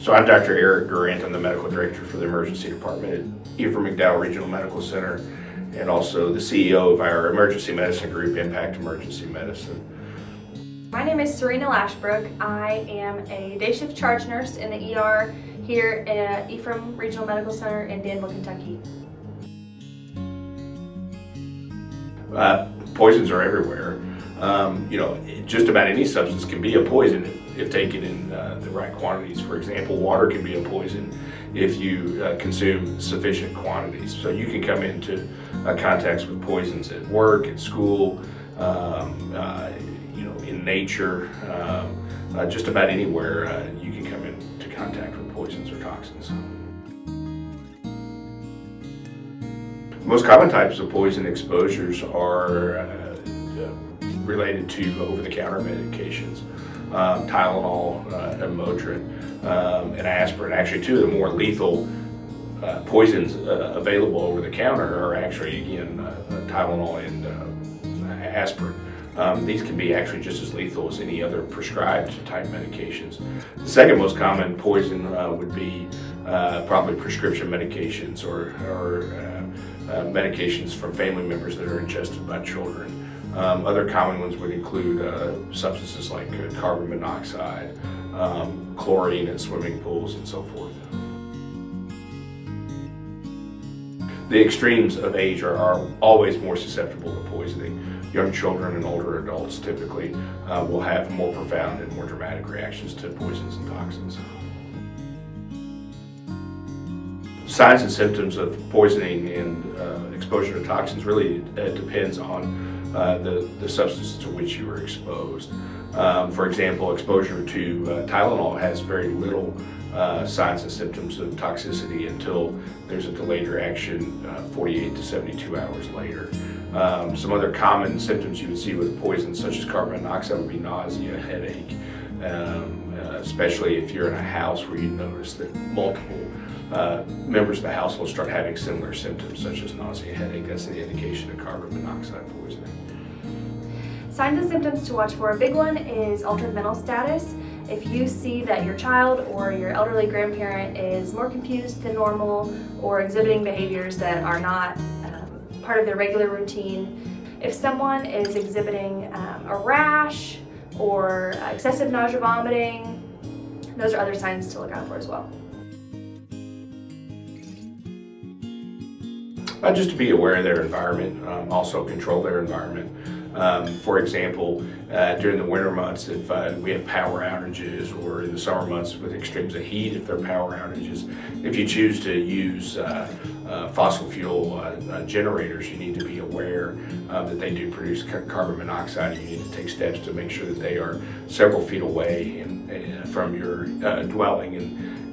So I'm Dr. Eric Durant. I'm the medical director for the emergency department at Ephraim McDowell Regional Medical Center, and also the CEO of our emergency medicine group, Impact Emergency Medicine. My name is Serena Lashbrook. I am a day shift charge nurse in the ER here at Ephraim Regional Medical Center in Danville, Kentucky. Poisons are everywhere. Just about any substance can be a poison if taken in the right quantities. For example, water can be a poison if you consume sufficient quantities. So you can come into contacts with poisons at work, at school, in nature, just about anywhere you can come into contact with poisons or toxins. Most common types of poison exposures are related to over-the-counter medications, Tylenol, and Motrin, and aspirin. Actually, two of the more lethal poisons available over-the-counter are actually, again, Tylenol and aspirin. These can be actually just as lethal as any other prescribed type medications. The second most common poison would be probably prescription medications or medications from family members that are ingested by children. Other common ones would include substances like carbon monoxide, chlorine in swimming pools, and so forth. The extremes of age are always more susceptible to poisoning. Young children and older adults typically will have more profound and more dramatic reactions to poisons and toxins. Signs and symptoms of poisoning and exposure to toxins really depends on the substance to which you were exposed. For example, exposure to Tylenol has very little signs and symptoms of toxicity until there's a delayed reaction 48 to 72 hours later. Some other common symptoms you would see with poison, such as carbon monoxide, would be nausea, headache, especially if you're in a house where you notice that multiple members of the household start having similar symptoms, such as nausea, headache. That's an indication of carbon monoxide poisoning. Signs and symptoms to watch for. A big one is altered mental status. If you see that your child or your elderly grandparent is more confused than normal or exhibiting behaviors that are not part of their regular routine, if someone is exhibiting a rash or excessive nausea, vomiting, those are other signs to look out for as well. Just to be aware of their environment, also control their environment. For example, during the winter months, if we have power outages, or in the summer months with extremes of heat, if there are power outages, if you choose to use fossil fuel generators, you need to be aware that they do produce carbon monoxide. You need to take steps to make sure that they are several feet away from your dwelling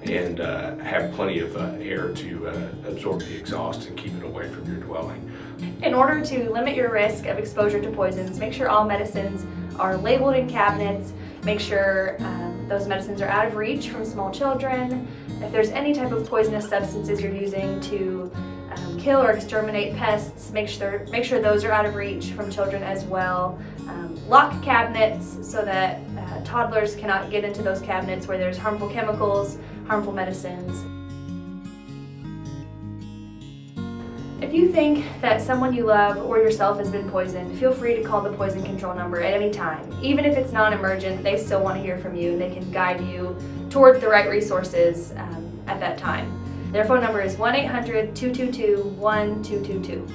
and have plenty of air to absorb the exhaust and keep it away from your dwelling. In order to limit your risk of exposure to poisons, make sure all medicines are labeled in cabinets. Make sure those medicines are out of reach from small children. If there's any type of poisonous substances you're using to kill or exterminate pests, make sure those are out of reach from children as well. Lock cabinets so that toddlers cannot get into those cabinets where there's harmful chemicals, harmful medicines. If you think that someone you love or yourself has been poisoned, feel free to call the poison control number at any time. Even if it's non-emergent, they still want to hear from you and they can guide you toward the right resources at that time. Their phone number is 1-800-222-1222.